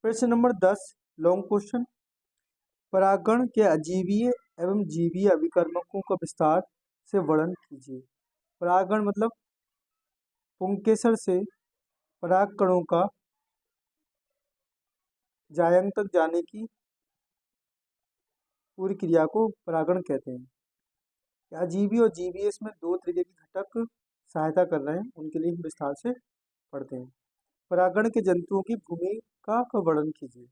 प्रश्न number 10 long question. परागण के अजीवीय एवं जीवीय अभिकर्मकों का विस्तार से वर्णन कीजिए। परागण मतलब पुंकेसर से पराग कणों का जायंग तक जाने की पूरी क्रिया को परागण कहते हैं। अजीवी और जीवीय इसमें दो तरीके के घटक सहायता कर रहे हैं, उनके लिए हम विस्तार से पढ़ते हैं। परागण के जंतुओं की भूमिका का वर्णन कीजिए।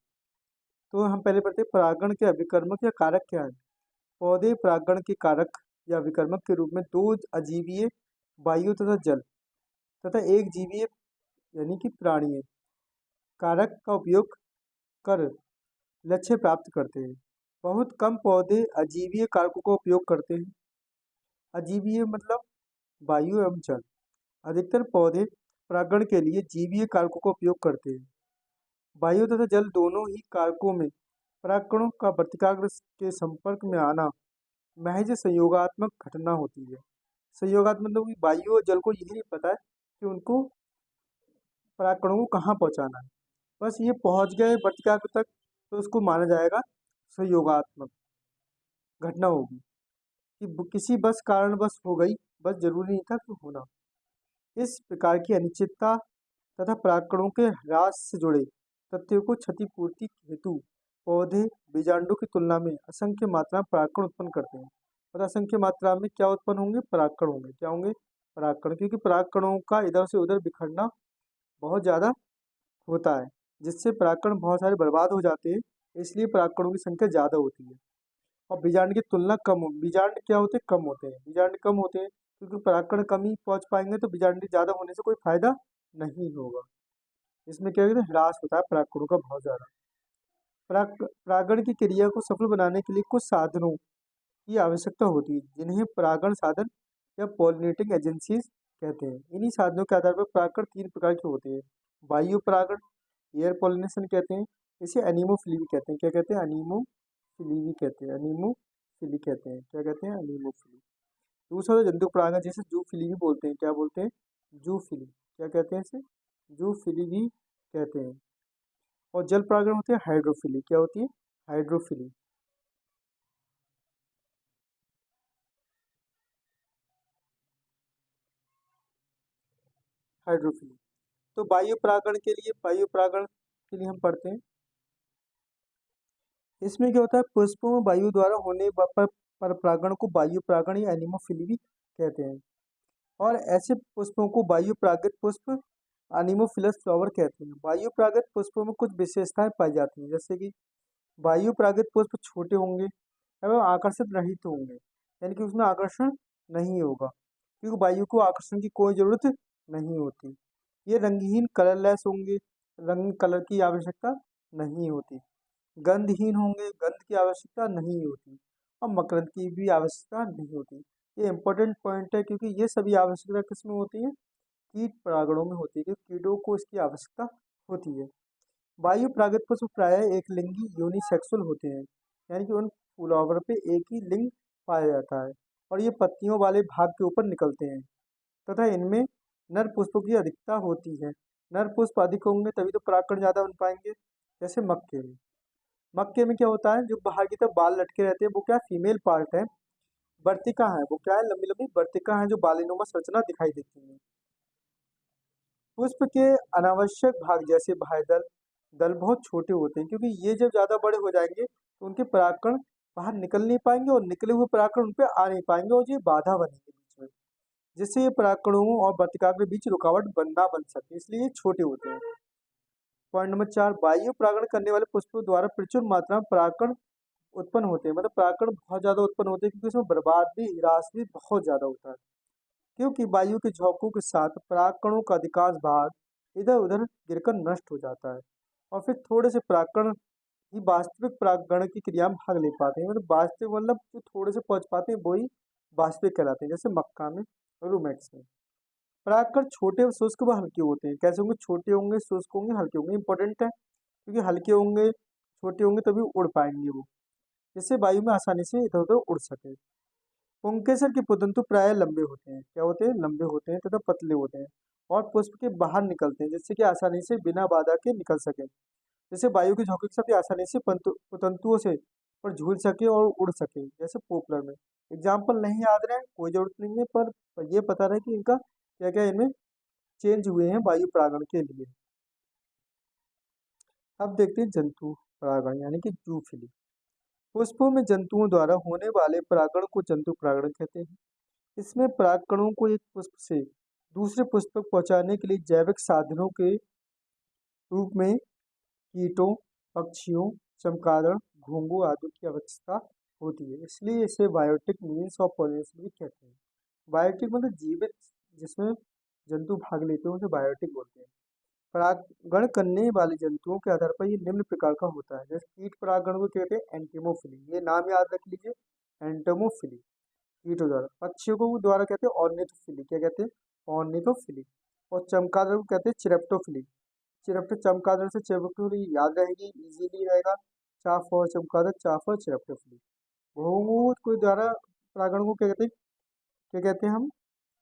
तो हम पहले पढ़ते हैं परागण के अभिकर्मक या कारक क्या है। पौधे परागण के कारक या विकर्मक के रूप में दो अजीवीय वायु तथा जल तथा एक जीवीय यानी कि प्राणीय कारक का उपयोग कर लक्ष्य प्राप्त करते हैं। बहुत कम पौधे अजीवीय कारकों का उपयोग करते हैं। अजीवीय मतलब वायु एवं जल। अधिकतर पौधे परागण के लिए जीवीय कारकों का उपयोग करते हैं। वायु तथा जल दोनों ही कारकों में परागकणों का वर्तिकाग्र के संपर्क में आना महज संयोगात्मक घटना होती है। संयोगात्मक मतलब कि वायु और जल को यही नहीं पता है कि उनको परागकणों को कहाँ पहुँचाना है, बस ये पहुँच गए वर्तिकाग्र तक तो उसको माना जाएगा संयोगात्मक घटना होगी कि किसी बस कारणवश हो गई, बस जरूरी नहीं था कि होना। इस प्रकार की अनिश्चितता तथा परागकणों के ह्रास से जुड़े तथ्यों को क्षतिपूर्ति हेतु पौधे बीजांडों की तुलना में असंख्य मात्रा में परागकण उत्पन्न करते हैं। और असंख्य मात्रा में क्या उत्पन्न होंगे? परागकण होंगे। क्या होंगे? परागकण। क्योंकि परागकणों का इधर से उधर बिखरना बहुत ज़्यादा होता है, जिससे परागकण बहुत सारे बर्बाद हो जाते हैं, इसलिए परागकणों की संख्या ज़्यादा होती है। और बीजांड की तुलना कम हो, बीजांड क्या होते हैं? कम होते हैं। बीजांड कम होते हैं क्योंकि परागकण कम ही पहुँच पाएंगे, तो बीजांड ज़्यादा होने से कोई फायदा नहीं होगा। इसमें क्या होता है? ह्रास होता है परागकणों का बहुत ज़्यादा। परागण की क्रिया को सफल बनाने के लिए कुछ साधनों की आवश्यकता होती है, जिन्हें परागण साधन या पॉलिनेटिंग एजेंसीज कहते हैं। इन्हीं साधनों के आधार पर परागण तीन प्रकार के होते हैं। वायु परागण, एयर पॉलिनेशन कहते हैं, इसे एनीमोफिली भी कहते हैं। क्या कहते हैं? एनीमोफिली भी कहते हैं। एनीमोफिली कहते हैं। क्या कहते हैं? एनीमोफिली। दूसरा तो जंतु परागण, जिसे जूफिली भी बोलते हैं। क्या बोलते हैं? जूफिली। क्या कहते हैं इसे? जूफिली भी कहते हैं। और जल परागण होते हैं हाइड्रोफिली। क्या होती है? हाइड्रोफिली। हाइड्रोफिली। तो वायु परागण के लिए हम पढ़ते हैं। इसमें क्या होता है? पुष्पों में वायु द्वारा होने पर परागण को वायु परागण या एनिमोफिली भी कहते हैं। और ऐसे पुष्पों को वायु परागित पुष्प एनिमोफिलस फ्लावर कहते हैं। वायु परागित पुष्पों में कुछ विशेषताएं पाई जाती हैं, जैसे कि वायु परागित पुष्प छोटे होंगे एवं आकर्षित रहित होंगे, यानी कि उसमें आकर्षण नहीं होगा, क्योंकि वायु को आकर्षण की कोई जरूरत नहीं होती। ये रंगहीन कलरलेस होंगे, रंग कलर की आवश्यकता नहीं होती। गंधहीन होंगे, गंध की आवश्यकता नहीं होती। और मकरंद की भी आवश्यकता नहीं होती। ये इंपॉर्टेंट पॉइंट है, क्योंकि ये सभी आवश्यकता किस में होती है? कीट परागणों में होती है, क्योंकि कीटों को इसकी आवश्यकता होती है। वायु परागित पुष्प प्रायः एक लिंगी यूनिसेक्सुअल होते हैं, यानी कि उन फ्लावर पे एक ही लिंग पाया जाता है और ये पत्तियों वाले भाग के ऊपर निकलते हैं तथा इनमें नर पुष्पों की अधिकता होती है। नर पुष्प अधिक होंगे तभी तो परागकण ज़्यादा बन पाएंगे। जैसे मक्के में क्या होता है? जो बाहर की तरफ बाल लटके रहते हैं वो क्या? फीमेल पार्ट है। वर्तिका है, वो क्या है? लंबी लंबी वर्तिका है जो बालिनुमा संरचना दिखाई देती है। पुष्प के अनावश्यक भाग जैसे बाह्यदल दल बहुत छोटे होते हैं, क्योंकि ये जब ज्यादा बड़े हो जाएंगे तो उनके परागकण बाहर निकल नहीं पाएंगे और निकले हुए परागकण उन पे आ नहीं पाएंगे और ये बाधा बनेंगे बीच में, जिससे ये परागकणों और वर्तिका के बीच रुकावट बनना बन सके, इसलिए ये छोटे होते हैं। पॉइंट नंबर 4, वायु परागण करने वाले पुष्पों द्वारा प्रचुर मात्रा में परागकण उत्पन्न होते हैं। मतलब परागकण बहुत ज्यादा उत्पन्न होते हैं, क्योंकि इसमें बर्बाद भी, ह्रास भी बहुत ज्यादा होता है, क्योंकि वायु के झोंकों के साथ परागकणों का अधिकांश भाग इधर उधर गिरकर नष्ट हो जाता है और फिर थोड़े से परागकण ही वास्तविक परागण की क्रिया में भाग ले पाते हैं। मतलब वास्तविक मतलब जो थोड़े से पहुंच पाते हैं वही वास्तविक कहलाते हैं, जैसे मक्का में, रूमेक्स में। परागकण छोटे और शुष्क व हल्के होते हैं। कैसे होंगे? छोटे होंगे, शुष्क होंगे, हल्के होंगे। इंपॉर्टेंट है, क्योंकि हल्के होंगे, छोटे होंगे तभी उड़ पाएंगे वो, जिससे वायु में आसानी से इधर उधर उड़ सके। पुंकेसर के पुतंतु प्राय लंबे होते हैं। क्या होते हैं? लंबे होते हैं तथा पतले होते हैं और पुष्प के बाहर निकलते हैं, जिससे कि आसानी से बिना बाधा के निकल सके। जैसे वायु के झोंके के साथ ये आसानी से तंतुओं से पर झूल सके और उड़ सके, जैसे पोपलर में। एग्जाम्पल नहीं याद रहे कोई जरूरत नहीं है, पर ये पता रहे कि इनका क्या क्या इनमें चेंज हुए हैं वायु परागण के लिए। अब देखते हैं जंतु परागण यानी कि जूफिली। पुष्पों में जंतुओं द्वारा होने वाले परागण को जंतु परागण कहते हैं। इसमें परागकणों को एक पुष्प से दूसरे पुष्प तक पहुंचाने के लिए जैविक साधनों के रूप में कीटों, पक्षियों, चमगादड़, घोंघू आदि की आवश्यकता होती है, इसलिए इसे बायोटिक मीन्स ऑफ पॉलिनेशन भी कहते हैं। बायोटिक मतलब जीवित, जिसमें जंतु भाग लेते हैं उसे बायोटिक बोलते हैं। परागण करने वाले जंतुओं के आधार पर ये निम्न प्रकार का होता है। जैसे कीट परागण को कहते हैं एंटीमोफिली, ये नाम याद रख लीजिए, एंटोमोफिली कीटों द्वारा। पक्षियों को द्वारा कहते हैं ऑर्निथोफिली, क्या कहते हैं, ऑर्निथोफिली। और चमगादड़ को कहते हैं चिरेप्टोफिली। चिरप्ट चमगादड़ से चिरप्टोफिली याद रहेगी, इजीली रहेगा। चाफ और चमगादड़, चाफ और चिरप्टोफिली। घोंघू को द्वारा परागण को क्या कहते हैं हम,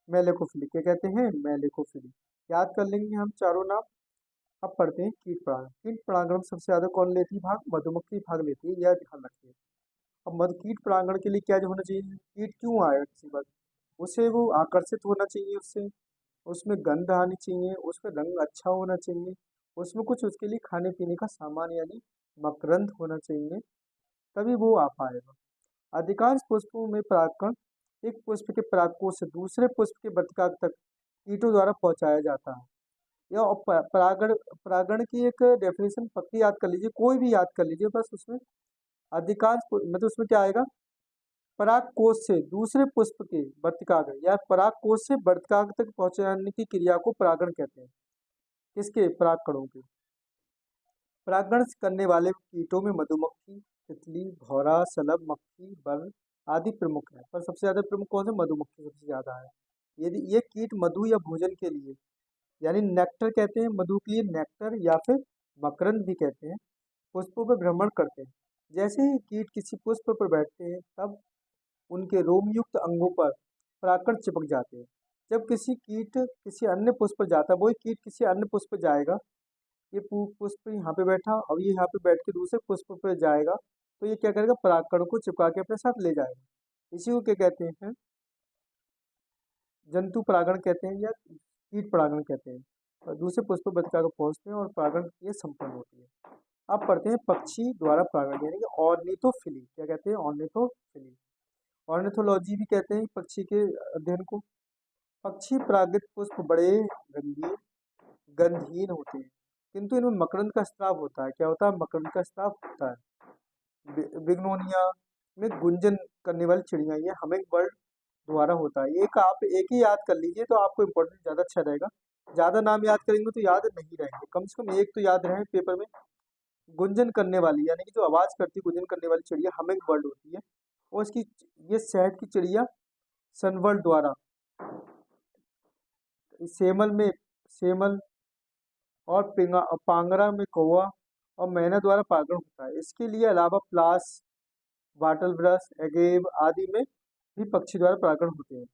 मेलेकोफिली, क्या कहते हैं, मेलेकोफिली। याद कर लेंगे हम चारों नाम। अब पढ़ते हैं कीट परागण। कीट परागण में सबसे ज्यादा कौन लेती है भाग, मधुमक्खी भाग लेती है, यह ध्यान रखिए। अब मधु कीट परागण के लिए क्या जो होना चाहिए, कीट क्यों आएगा किसी बात, उसे वो आकर्षित होना चाहिए उससे, उसमें गंध आनी चाहिए, उसमें रंग अच्छा होना चाहिए, उसमें कुछ उसके लिए खाने पीने का सामान यानी मकरंद होना चाहिए, तभी वो आ पाएगा। अधिकांश पुष्पों में परागकण एक पुष्प के परागकोश से दूसरे पुष्प के वर्तिकाग्र तक कीटों द्वारा पहुंचाया जाता है। या परागण परागण की एक डेफिनेशन पक्की याद कर लीजिए, कोई भी याद कर लीजिए, बस उसमें अधिकांश मतलब उसमें क्या आएगा, परागकोश से दूसरे पुष्प के वर्तिकाग्र या परागकोश से वर्तिकाग्र तक पहुंचाने की क्रिया को परागण कहते हैं। किसके, परागकणों के। परागण करने वाले कीटों में मधुमक्खी, तितली, भौरा, शलभ, मक्खी, बर आदि प्रमुख है, पर सबसे ज्यादा प्रमुख कौन है, मधुमक्खी सबसे ज्यादा है। यदि ये कीट मधु या भोजन के लिए यानी नेक्टर कहते हैं, मधु के लिए नेक्टर या फिर मकरंद भी कहते हैं, पुष्पों पर भ्रमण करते हैं। जैसे ही कीट किसी पुष्प पर बैठते हैं तब उनके रोमयुक्त अंगों पर परागकण चिपक जाते हैं। जब किसी कीट किसी अन्य पुष्प पर जाता है, वही कीट किसी अन्य पुष्प पर जाएगा, ये पुष्प यहाँ पे बैठा, अब ये यहाँ पे बैठ के दूसरे पुष्प पे जाएगा, तो ये क्या करेगा, परागकण को चिपका के अपने साथ ले जाएगा। इसी को क्या कहते हैं, जंतु परागण कहते हैं या कीट परागण कहते हैं। और दूसरे पुष्प बतिका को पहुंचते हैं और परागण ये संपन्न होती है। अब पढ़ते हैं पक्षी द्वारा परागण यानी कि ऑर्निथोफिली, क्या कहते हैं, ऑर्निथोफिली। ऑर्निथोलॉजी भी कहते हैं पक्षी के अध्ययन को। पक्षी परागित पुष्प बड़े रंगीन गंधहीन होते हैं, किंतु इनमें मकरंद का स्राव होता है। क्या होता है, मकरंद का स्राव होता है। बिग्नोनिया में गुंजन करने वाली चिड़िया, ये हमिंग बर्ड द्वारा होता है। एक आप एक ही याद कर लीजिए तो आपको इम्पोर्टेंट ज़्यादा अच्छा रहेगा। ज़्यादा नाम याद करेंगे तो याद नहीं रहेंगे, कम से कम एक तो याद रहे पेपर में। गुंजन करने वाली यानी कि जो आवाज़ करती गुंजन करने वाली चिड़िया हमिंग बर्ड होती है, और इसकी ये शहद की चिड़िया सनबर्ड द्वारा सेमल में सेमल और पांगरा में कौवा और मैना द्वारा परागण होता है। इसके लिए अलावा प्लास, वाटल ब्रश, एगेव आदि में भी पक्षी द्वारा परागण होते हैं।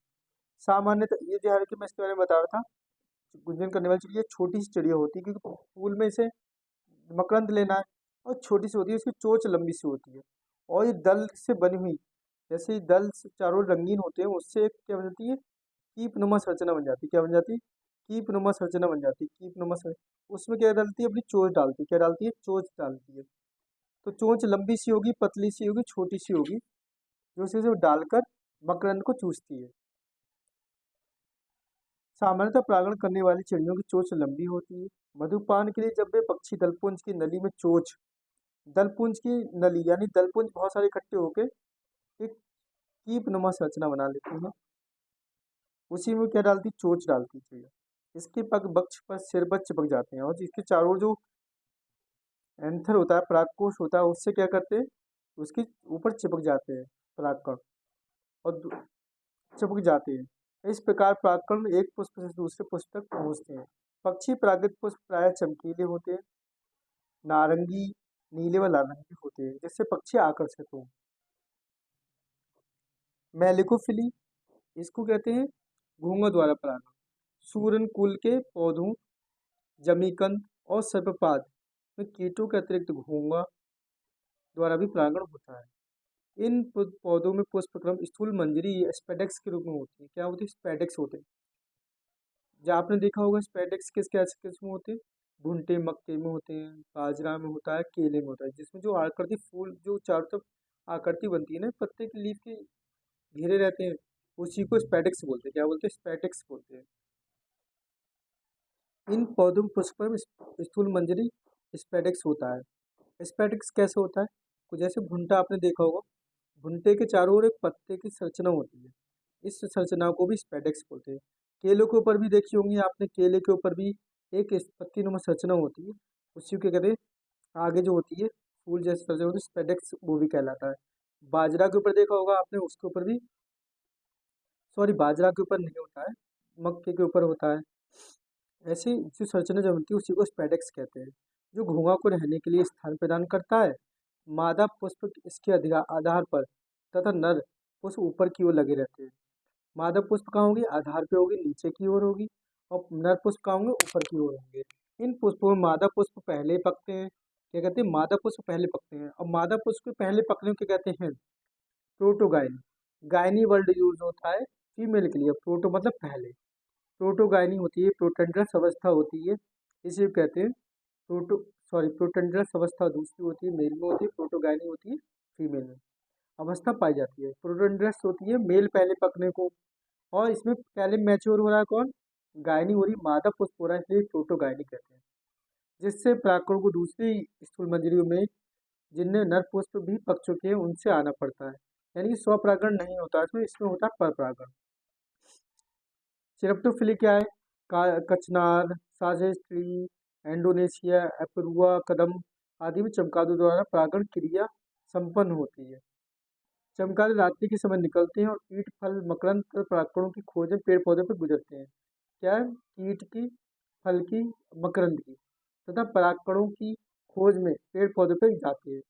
सामान्यतः ये ध्यान रखिए, मैं इसके बारे में बता रहा था, गुंजन करने वाली चिड़िया छोटी सी चिड़िया होती है, क्योंकि फूल में इसे मकरंद लेना है, और छोटी सी होती है, इसकी चोंच लंबी सी होती है, और ये दल से बनी हुई, जैसे ही दल से चारों रंगीन होते हैं उससे एक क्या बन जाती है, कीपनुमा संरचना बन जाती है। क्या बन जाती है, कीपनुमा संरचना बन जाती है, कीपनुमा संरचना। उसमें क्या डालती है, अपनी चोंच डालती है, क्या डालती है, चोंच डालती है। तो चोंच लंबी सी होगी, पतली सी होगी, छोटी सी होगी, जो उसे डालकर मकरंद को चूसती है। सामान्यतः परागण करने वाली चिड़ियों की चोंच लंबी होती है। मधुपान के लिए जब वे पक्षी दलपुंज की नली में चोंच, दलपुंज की नली यानी दलपुंज बहुत सारे इकट्ठे होकर एक कीपनुमा संरचना बना लेती है, उसी में क्या डालती, चोंच डालती है चिड़िया। इसके पग वक्ष पर सिरबत चिपक जाते हैं, और इसके चारों जो एंथर होता है, परागकोश होता है, उससे क्या करते हैं, उसके ऊपर चिपक जाते हैं परागकण, और चिपक जाते हैं। इस प्रकार परागकण एक पुष्प से दूसरे पुष्प तक पहुंचते हैं। पक्षी परागित पुष्प प्रायः चमकीले होते हैं, नारंगी, नीले व नारंगी होते हैं, जिससे पक्षी आकर्षित हों। मेलिकोफिली, इसको कहते हैं घोंघा द्वारा परागण। सूरन कुल के पौधों, जमीकंद और सर्पपाद में कीटों के अतिरिक्त घोंघा द्वारा भी परागण होता है। इन पौधों में पुष्पक्रम स्थूल मंजरी स्पेडेक्स के रूप में होती है। क्या होती है? स्पेडेक्स होते हैं। जहाँ आपने देखा होगा स्पेडेक्स किस में होते हैं? भुट्टे मक्के में होते हैं, बाजरा में होता है, केले में होता है, जिसमें जो आकृति फूल जो चारों तरफ आकृति बनती है ना पत्ते की लीफ के घेरे रहते हैं, उसी को स्पेडेक्स बोलते हैं। क्या बोलते हैं? स्पेडेक्स बोलते हैं। इन पौधों में पुष्पक्रम स्थूल मंजरी स्पेडेक्स होता है। स्पेडिक्स कैसे होता है? कुछ जैसे भुंटा आपने देखा होगा, भुंटे के चारों ओर एक पत्ते की संरचना होती है, इस संरचना को भी स्पेडिक्स बोलते हैं। केलों के ऊपर भी देखी होंगी आपने, केले के ऊपर भी एक पत्ती नुमा संरचना होती है, उसी के कहते हैं आगे जो होती है फूल जैसी संरचना होती है, स्पेडिक्स वो भी कहलाता है। बाजरा के ऊपर देखा होगा आपने, उसके ऊपर भी, सॉरी बाजरा के ऊपर नहीं होता है, मक्के के ऊपर होता है। ऐसी जो संरचना जो बनती है उसी को स्पेडिक्स कहते हैं, जो घोंघा को रहने के लिए स्थान प्रदान करता है। मादा पुष्प इसके आधार पर तथा नर पुष्प ऊपर की ओर लगे रहते हैं। मादा पुष्प कहाँ होगी? आधार पे होगी, नीचे की ओर होगी, और नर पुष्प कहाँ होंगे? ऊपर की ओर होंगे। इन पुष्पों में मादा पुष्प पहले पकते हैं। क्या कहते हैं? मादा पुष्प पहले पकते हैं, और मादा पुष्प के पहले पकने को क्या कहते हैं? प्रोटोगायनी। गायनी वर्ड यूज होता है फीमेल के लिए, प्रोटो मतलब पहले, प्रोटोगायनी होती है, प्रोटेंड्रस अवस्था होती है, इसे कहते हैं प्रोटो सॉरी प्रोटेंड्रस अवस्था दूसरी होती है, मेल में होती है, प्रोटोगायनी होती है फीमेल में अवस्था पाई जाती है। प्रोटेंड्रस होती है मेल पहले पकने को, और इसमें पहले मैच्योर हो रहा है कौन? गायनी हो रही, मादा पुष्प हो रहा है, इसलिए प्रोटोगायनी कहते हैं। जिससे परागकणों को दूसरी स्थूल मंजरियों में जिनमें नर पुष्प भी पक चुके हैं उनसे आना पड़ता है, यानी कि स्वपरागण नहीं होता है इसमें होता है परपरागण। सिरप्टोफिली क्या है? कचनार, साजेस ट्री, इंडोनेशिया, एपरुआ कदम आदि में चमगादड़ द्वारा परागण क्रिया संपन्न होती है। चमगादड़ रात्रि के समय निकलते हैं और कीट फल मकरंद तथा परागकणों की खोज में पेड़ पौधों पर गुजरते हैं। क्या है? कीट की, फल की, मकरंद की तथा परागकणों की खोज में पेड़ पौधों पर जाते हैं।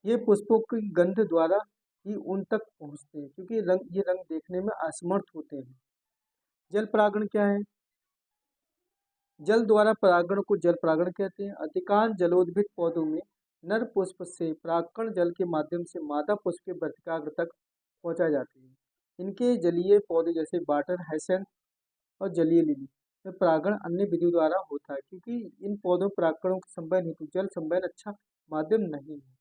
ये पुष्पों की गंध द्वारा ही उन तक पहुंचते हैं, क्योंकि ये रंग देखने में असमर्थ होते हैं। जल परागण क्या है? जल द्वारा परागण को जल परागण कहते हैं। अधिकांश जलोद्भिद पौधों में नर पुष्प से परागकण जल के माध्यम से मादा पुष्प के वर्तिकाग्र तक पहुंचाए जाते हैं। इनके जलीय पौधे जैसे वाटर हाइसेंथ और जलीय लिली में परागण अन्य विधियों द्वारा होता है, क्योंकि इन पौधों परागकणों के संवहन हेतु जल संवहन अच्छा माध्यम नहीं है।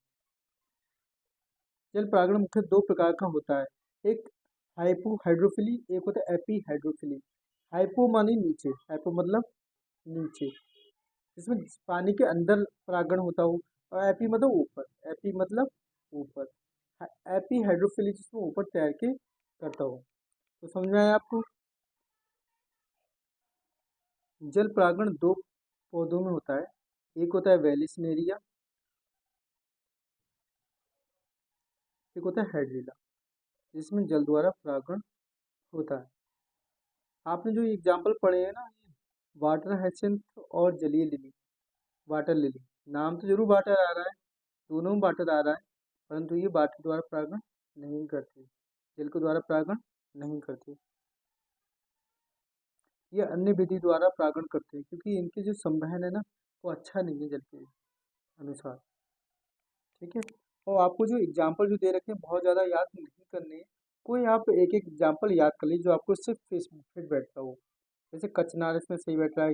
जल परागण मुख्य दो प्रकार का होता है, एक हाइपो हाइड्रोफिली, एक होता है एपी हाइड्रोफिली। हाइपो मानी नीचे, हाइपो मतलब नीचे, इसमें पानी के अंदर परागण होता हो, और एपी मतलब ऊपर, एपी मतलब ऊपर, एपी हाइड्रोफिली जिसमें ऊपर तैर के करता हो। तो समझ में आया आपको? जल परागण दो पौधों में होता है, एक होता है वेलिसनेरिया, एक होता है हाइड्रिला, जिसमें जल द्वारा परागण होता है। आपने जो एग्जाम्पल पढ़े हैं ना, वाटर हाइसिंथ और जलीय लिली, वाटर लिली, नाम तो जरूर वाटर आ रहा है, दोनों में वाटर आ रहा है, परंतु ये वाटर द्वारा परागण नहीं करते, जल के द्वारा परागण नहीं करते, ये अन्य विधि द्वारा परागण करते हैं, क्योंकि इनके जो संवहन है ना वो अच्छा नहीं है जल के अनुसार। ठीक है, और आपको जो एग्जाम्पल जो दे रखे हैं बहुत ज़्यादा याद नहीं करने हैं, कोई आप एक एक एग्जाम्पल याद कर लीजिए जो आपको सिर्फ फिट बैठता हो। जैसे कचनार इसमें सही बैठ रहा है,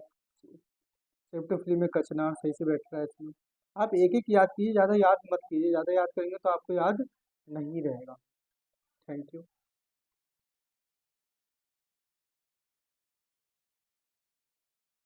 सिम्प्टोफिली में कचनार सही से बैठ रहा है इसमें। आप एक एक याद कीजिए, ज़्यादा याद मत कीजिए, ज़्यादा याद करेंगे तो आपको याद नहीं रहेगा। Thank you.